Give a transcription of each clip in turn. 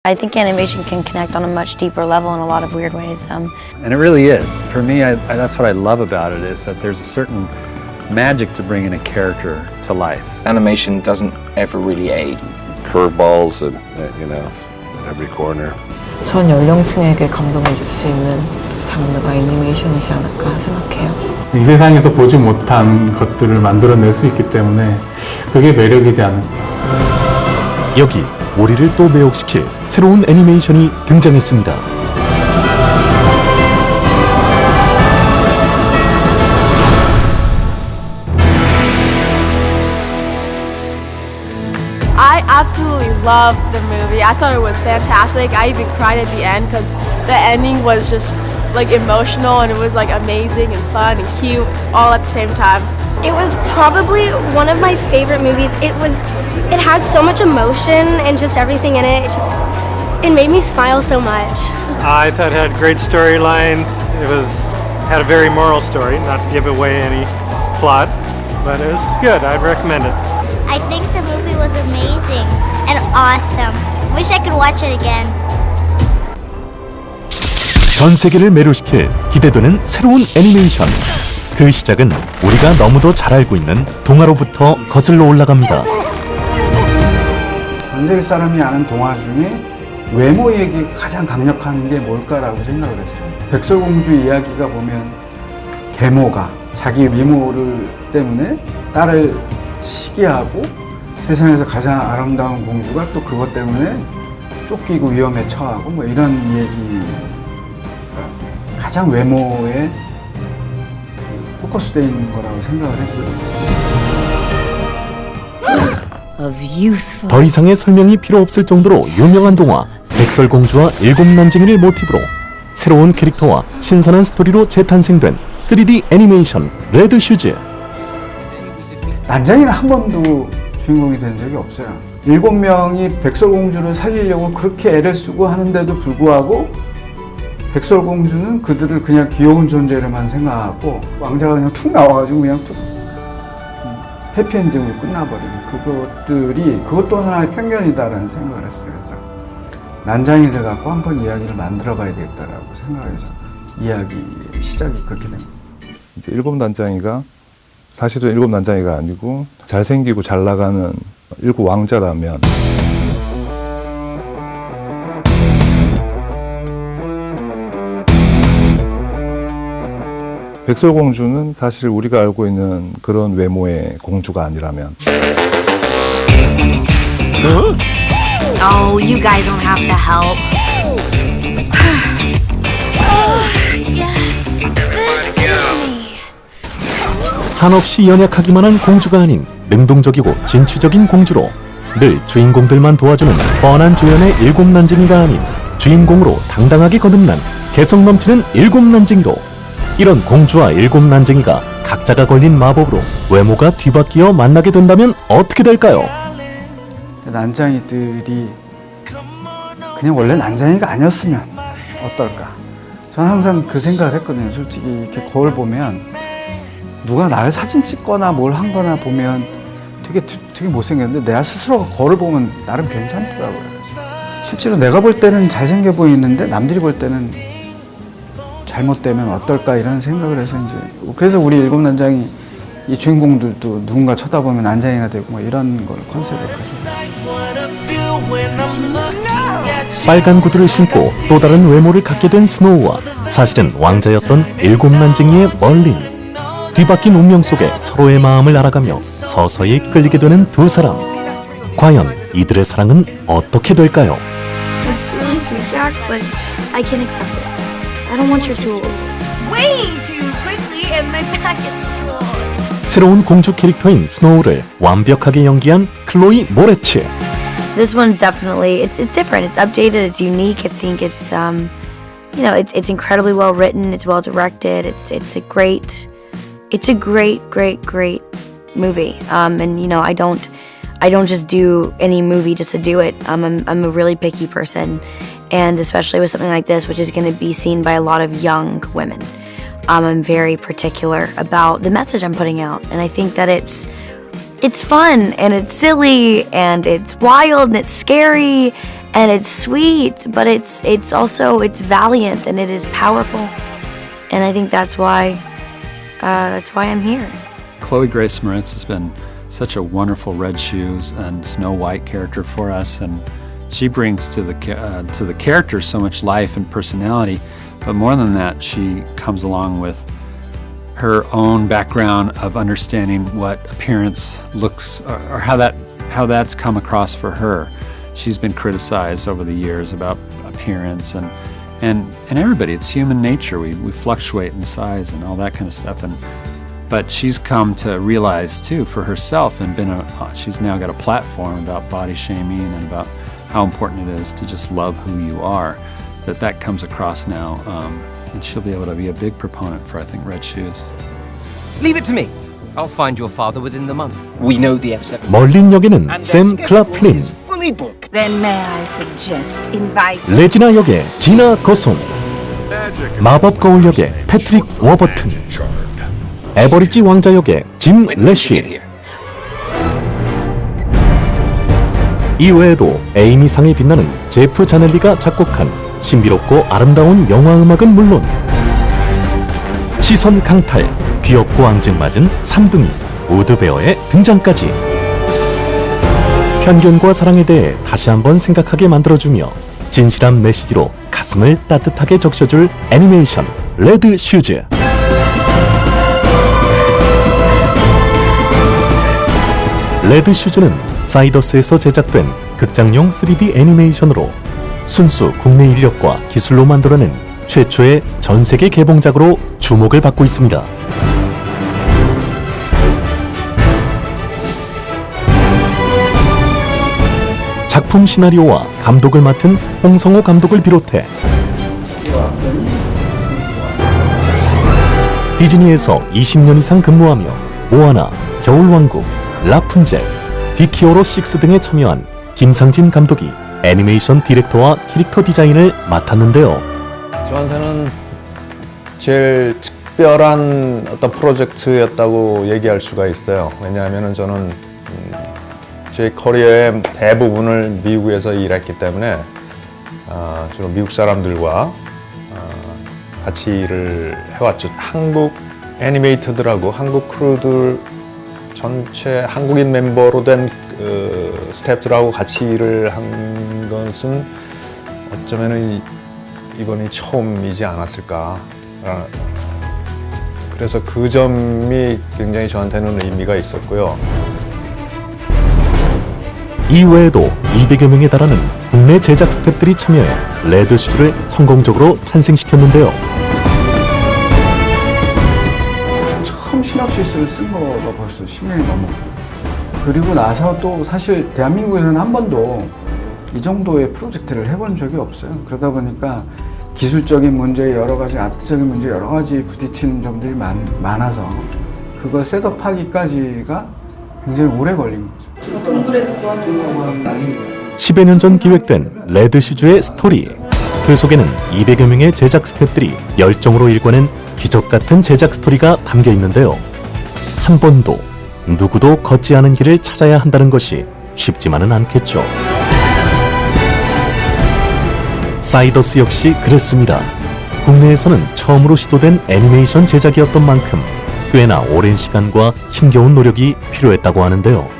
I think animation can connect on a much deeper level in a lot of weird ways. And it really is. For me, that's what I love about it, is that there's a certain magic to bringing a character to life. Animation doesn't ever really age. Curveballs at every corner. 전 연령층에게 감동을 줄 수 있는 장르가 애니메이션이지 않을까 생각해요. 이 세상에서 보지 못한 것들을 만들어낼 수 있기 때문에 그게 매력이지 않을까. 여기 우리를 또 매혹시킬 새로운 애니메이션이 등장했습니다. I absolutely loved the movie. I thought it was fantastic. I even cried at the end because the ending was just like emotional and it was like amazing and fun and cute all at the same time. It was probably one of my favorite movies. It had so much emotion and just everything in it. It made me smile so much. I thought it had a great storyline. It had a very moral story, not to give away any plot, but it was good. I'd recommend it. I think the movie was amazing and awesome. Wish I could watch it again. 전 세계를 매료시킬 기대되는 새로운 애니메이션. 그 시작은 우리가 너무도 잘 알고 있는 동화로부터 거슬러 올라갑니다. 전 세계 사람이 아는 동화 중에 외모 얘기가 가장 강력한 게 뭘까라고 생각을 했어요. 백설공주 이야기가 보면 계모가 자기 미모를 때문에 딸을 시기하고 세상에서 가장 아름다운 공주가 또 그것 때문에 쫓기고 위험에 처하고 뭐 이런 얘기가 가장 외모에 포커스되어 있는 거라고 생각을 했고요. 더 이상의 설명이 필요 없을 정도로 유명한 동화 백설공주와 일곱 난쟁이를 모티브로 새로운 캐릭터와 신선한 스토리로 재탄생된 3D 애니메이션 레드슈즈. 난쟁이는 한 번도 주인공이 된 적이 없어요. 7명이 백설공주를 살리려고 그렇게 애를 쓰고 하는데도 불구하고 백설공주는 그들을 그냥 귀여운 존재로만 생각하고 왕자가 그냥 툭 나와가지고 그냥 툭 해피엔딩으로 끝나버리는 그것도 하나의 편견이다라는 생각을 했어요. 그래서 난장이들 갖고 한번 이야기를 만들어 봐야 되겠다라고 생각해서 이야기 시작이 그렇게 된 거예요. 이제 일곱 난장이가 사실은 일곱 난장이가 아니고 잘생기고 잘 나가는 일곱 왕자라면 백설공주는 사실 우리가 알고 있는 그런 외모의 공주가 아니라면 Oh, you guys don't have to help. Yes, this is me. 한없이 연약하기만 한 공주가 아닌 능동적이고 진취적인 공주로 늘 주인공들만 도와주는 뻔한 조연의 일곱 난쟁이가 아닌 주인공으로 당당하게 거듭난 개성 넘치는 일곱 난쟁이로 이런 공주와 일곱 난쟁이가 각자가 걸린 마법으로 외모가 뒤바뀌어 만나게 된다면 어떻게 될까요? 난장이들이 그냥 원래 난장이가 아니었으면 어떨까? 저는 항상 그 생각을 했거든요. 솔직히 이렇게 거울 보면 누가 나를 사진 찍거나 뭘 한 거나 보면 되게 못생겼는데 내가 스스로가 거울 보면 나름 괜찮더라고요. 실제로 내가 볼 때는 잘생겨 보이는데 남들이 볼 때는 잘못되면 어떨까 이런 생각을 해서 그래서 우리 일곱 난장이 이 주인공들도 누군가 쳐다보면 난장이가 되고 뭐 이런 걸 컨셉으로 빨간 구두를 신고 또 다른 외모를 갖게 된 스노우와 사실은 왕자였던 일곱 난쟁이의 멀린 뒤바뀐 운명 속에 서로의 마음을 알아가며 서서히 끌리게 되는 두 사람. 과연 이들의 사랑은 어떻게 될까요? It's really sweet, Jack, but I can't accept it. I don't want your jewels. Way too quickly and my back is cold. 새로운 공주 캐릭터인 스노우를 완벽하게 연기한 클로이 모레츠. This one's definitely it's different. It's updated. It's unique. I think it's it's incredibly well written. It's well directed. It's a great movie. And I don't just do any movie just to do it. I'm a really picky person, and especially with something like this, which is going to be seen by a lot of young women. I'm very particular about the message I'm putting out, and I think that it's fun and it's silly and it's wild and it's scary and it's sweet, but it's also valiant and it is powerful, and I think that's why I'm here. Chloe Grace Moretz has been such a wonderful Red Shoes and Snow White character for us, and she brings to the character so much life and personality. But more than that, she comes along with her own background of understanding what appearance looks, or how that's come across for her. She's been criticized over the years about appearance and everybody. It's human nature. We fluctuate in size and all that kind of stuff. But she's come to realize too for herself, and she's now got a platform about body shaming and about how important it is to just love who you are. That comes across now, and she'll be able to be a big proponent for, I think, Red Shoes. Leave it to me. I'll find your father within the month. We know the F7. 멀린 역에는 샘 클라플린, Then may I suggest invite 레지나 역의 지나 거송, 마법 거울 역의 패트릭 워버튼, 에버리지 왕자 역의 짐 레쉬. 이외에도 에이미상에 빛나는 제프 자넬리가 작곡한 신비롭고 아름다운 영화 음악은 물론 시선 강탈, 귀엽고 앙증맞은 삼둥이 우드베어의 등장까지 편견과 사랑에 대해 다시 한번 생각하게 만들어주며 진실한 메시지로 가슴을 따뜻하게 적셔줄 애니메이션 레드 슈즈. 레드 슈즈는 사이더스에서 제작된 극장용 3D 애니메이션으로 순수 국내 인력과 기술로 만들어낸 최초의 전세계 개봉작으로 주목을 받고 있습니다. 작품 시나리오와 감독을 맡은 홍성호 감독을 비롯해 디즈니에서 20년 이상 근무하며 모아나, 겨울왕국, 라푼젤, 빅히어로 6 등에 참여한 김상진 감독이 애니메이션 디렉터와 캐릭터 디자인을 맡았는데요. 저한테는 제일 특별한 어떤 프로젝트였다고 얘기할 수가 있어요. 왜냐하면 저는 제 커리어의 대부분을 미국에서 일했기 때문에 주로 미국 사람들과 같이 일을 해왔죠. 한국 애니메이터들하고 한국 크루들 전체 한국인 멤버로 된 스태프들하고 같이 일을 한 것은 어쩌면 이번이 처음이지 않았을까. 그래서 그 점이 굉장히 저한테는 의미가 있었고요. 이외에도 200여 명에 달하는 국내 제작 스태프들이 참여해 레드 슈즈를 성공적으로 탄생시켰는데요. 처음 시놉시스를 쓴 거가 벌써 10년이 넘었고, 그리고 나서 또 사실 대한민국에서는 한 번도 이 정도의 프로젝트를 해본 적이 없어요. 그러다 보니까 기술적인 문제, 여러 가지 아트적인 문제, 여러 가지 부딪히는 점들이 많아서 그걸 셋업하기까지가 굉장히 오래 걸린 거죠. 동굴에서 구하는 거랑 난리 거예요. 10여 년 전 기획된 레드 슈즈의 스토리. 그 속에는 200여 명의 제작 스태프들이 열정으로 일궈낸 기적 같은 제작 스토리가 담겨 있는데요. 한 번도 누구도 걷지 않은 길을 찾아야 한다는 것이 쉽지만은 않겠죠. 사이더스 역시 그랬습니다. 국내에서는 처음으로 시도된 애니메이션 제작이었던 만큼 꽤나 오랜 시간과 힘겨운 노력이 필요했다고 하는데요.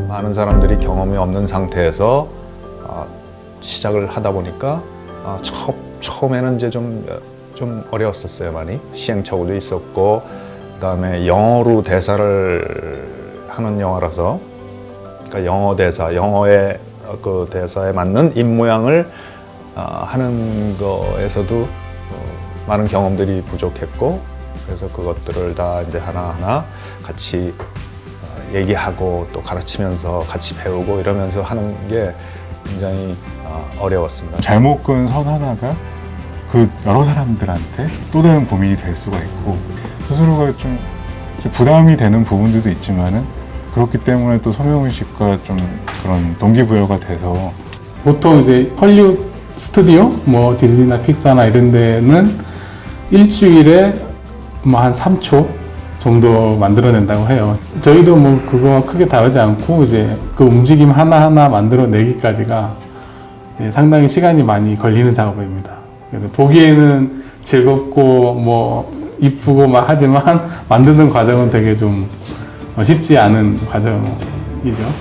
많은 사람들이 경험이 없는 상태에서 시작을 하다 보니까 처음에는 이제 좀 어려웠었어요. 많이 시행착오도 있었고, 그다음에 영어로 대사를 하는 영화라서, 그러니까 영어 대사, 영어의 그 대사에 맞는 입 모양을 하는 거에서도 많은 경험들이 부족했고, 그래서 그것들을 다 이제 하나하나 같이 얘기하고 또 가르치면서 같이 배우고 이러면서 하는 게 굉장히 어려웠습니다. 잘못 끈 선 하나가 그 여러 사람들한테 또 다른 고민이 될 수가 있고, 스스로가 좀 부담이 되는 부분들도 있지만은, 그렇기 때문에 또 소명의식과 좀 그런 동기부여가 돼서. 보통 이제 헐리우드 스튜디오, 뭐 디즈니나 픽사나 이런 데는 일주일에 뭐 한 3초 정도 만들어낸다고 해요. 저희도 뭐 그거와 크게 다르지 않고 이제 그 움직임 하나하나 만들어내기까지가 상당히 시간이 많이 걸리는 작업입니다. 그래서 보기에는 즐겁고 뭐 이쁘고 막 하지만 만드는 과정은 되게 좀 쉽지 않은 과정이죠.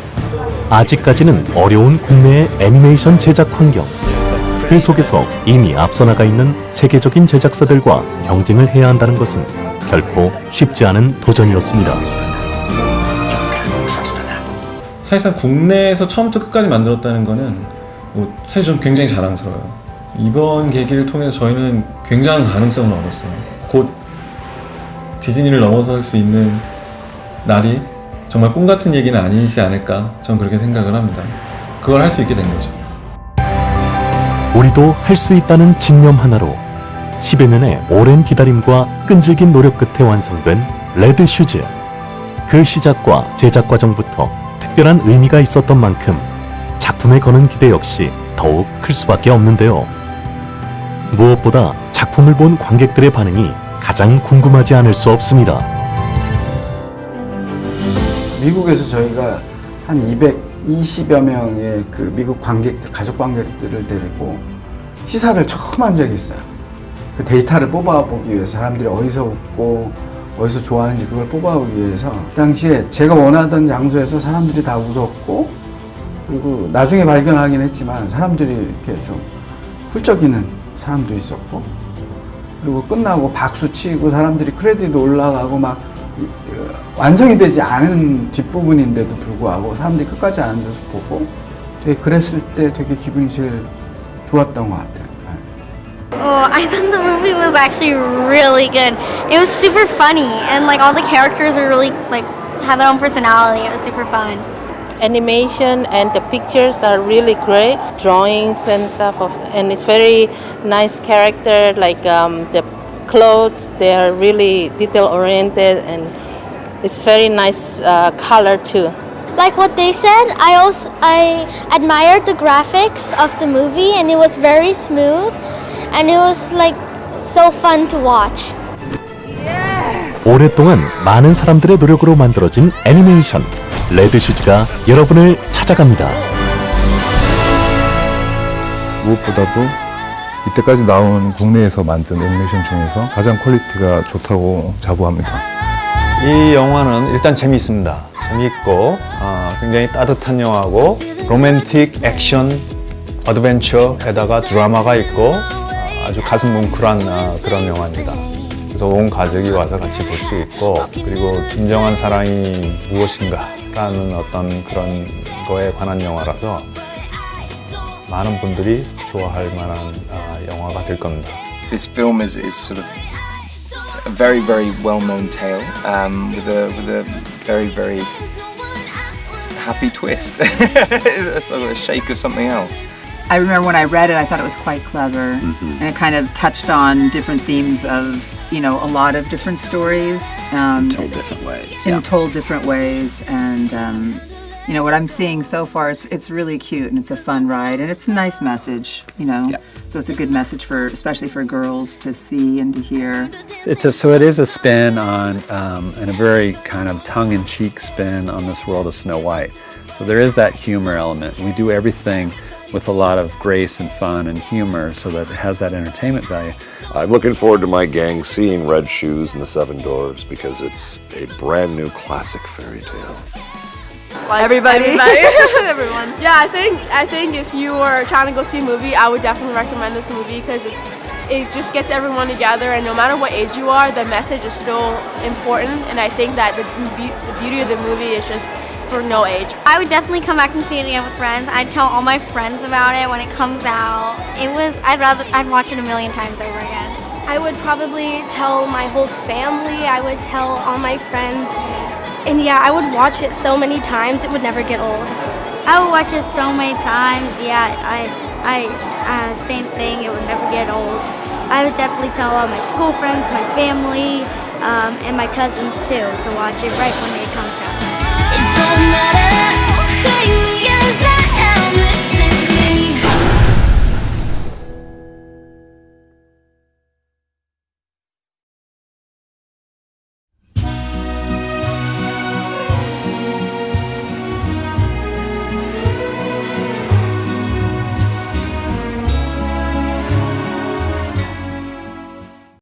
아직까지는 어려운 국내의 애니메이션 제작 환경. 그 속에서 이미 앞서 나가 있는 세계적인 제작사들과 경쟁을 해야 한다는 것은 결코 쉽지 않은 도전이었습니다. 사실상 국내에서 처음부터 끝까지 만들었다는 거는 사실 좀 굉장히 자랑스러워요. 이번 계기를 통해서 저희는 굉장한 가능성을 얻었어요. 곧 디즈니를 넘어설 수 있는 날이 정말 꿈 같은 얘기는 아니지 않을까 저는 그렇게 생각을 합니다. 그걸 할 수 있게 된 거죠. 우리도 할 수 있다는 진념 하나로 10여 년의 오랜 기다림과 끈질긴 노력 끝에 완성된 레드 슈즈. 그 시작과 제작 과정부터 특별한 의미가 있었던 만큼 작품에 거는 기대 역시 더욱 클 수밖에 없는데요. 무엇보다 작품을 본 관객들의 반응이 가장 궁금하지 않을 수 없습니다. 미국에서 저희가 한 220여 명의 그 미국 관객들, 가족 관객들을 데리고 시사를 처음 한 적이 있어요. 그 데이터를 뽑아보기 위해서 사람들이 어디서 웃고 어디서 좋아하는지 그걸 뽑아보기 위해서 그 당시에 제가 원하던 장소에서 사람들이 다 웃었고, 그리고 나중에 발견하긴 했지만 사람들이 이렇게 좀 훌쩍이는 사람도 있었고, 그리고 끝나고 박수 치고 사람들이 크레딧 올라가고 막 완성이 되지 않은 뒷부분인데도 불구하고 사람들이 끝까지 앉아서 보고 되게 그랬을 때 되게 기분이 제일 좋았던 것 같아요. Oh, I thought the movie was actually really good. It was super funny, and like all the characters were really like had their own personality. It was super fun. Animation and the pictures are really great, drawings and stuff, and it's very nice character. Like the clothes, they are really detail oriented, and it's very nice color too. Like what they said, I admired the graphics of the movie, and it was very smooth, and it was like so fun to watch. 오랫동안 많은 사람들의 노력으로 만들어진 애니메이션 레드 슈즈가 여러분을 찾아갑니다. 무엇보다도 이때까지 나온 국내에서 만든 애니메이션 중에서 가장 퀄리티가 좋다고 자부합니다. 이 영화는 일단 재미있습니다. 재미있고 굉장히 따뜻한 영화고 로맨틱, 액션, 어드벤처에다가 드라마가 있고 아주 가슴 뭉클한 그런 영화입니다. 그래서 온 가족이 와서 같이 볼 수 있고, 그리고 진정한 사랑이 무엇인가 라는 어떤 그런 거에 관한 영화라서 많은 분들이 좋아할 만한 영화가 될 겁니다. This film is sort of a very, very well-known tale with a very, very happy twist. A sort of a shake of something else. I remember when I read it, I thought it was quite clever, and it kind of touched on different themes of, you know, a lot of different stories. Told different ways. Told different ways, and you know, what I'm seeing so far, it's really cute, and it's a fun ride, and it's a nice message, you know. Yeah. So it's a good message for, especially for girls to see and to hear. So it is a spin on, and a very kind of tongue-in-cheek spin on this world of Snow White. So there is that humor element. We do everything with a lot of grace and fun and humor so that it has that entertainment value. I'm looking forward to my gang seeing Red Shoes and the Seven Dwarfs because it's a brand new classic fairy tale. Like everybody. Everyone. Yeah, I think if you were trying to go see a movie, I would definitely recommend this movie because it just gets everyone together, and no matter what age you are, the message is still important, and I think that the beauty of the movie is just for no age. I would definitely come back and see it again with friends. I'd tell all my friends about it when it comes out. I'd watch it a million times over again. I would probably tell my whole family. I would tell all my friends. And yeah, I would watch it so many times, it would never get old. I would watch it so many times. Yeah, same thing, it would never get old. I would definitely tell all my school friends, my family, and my cousins too, to watch it right when it comes out. It don't matter.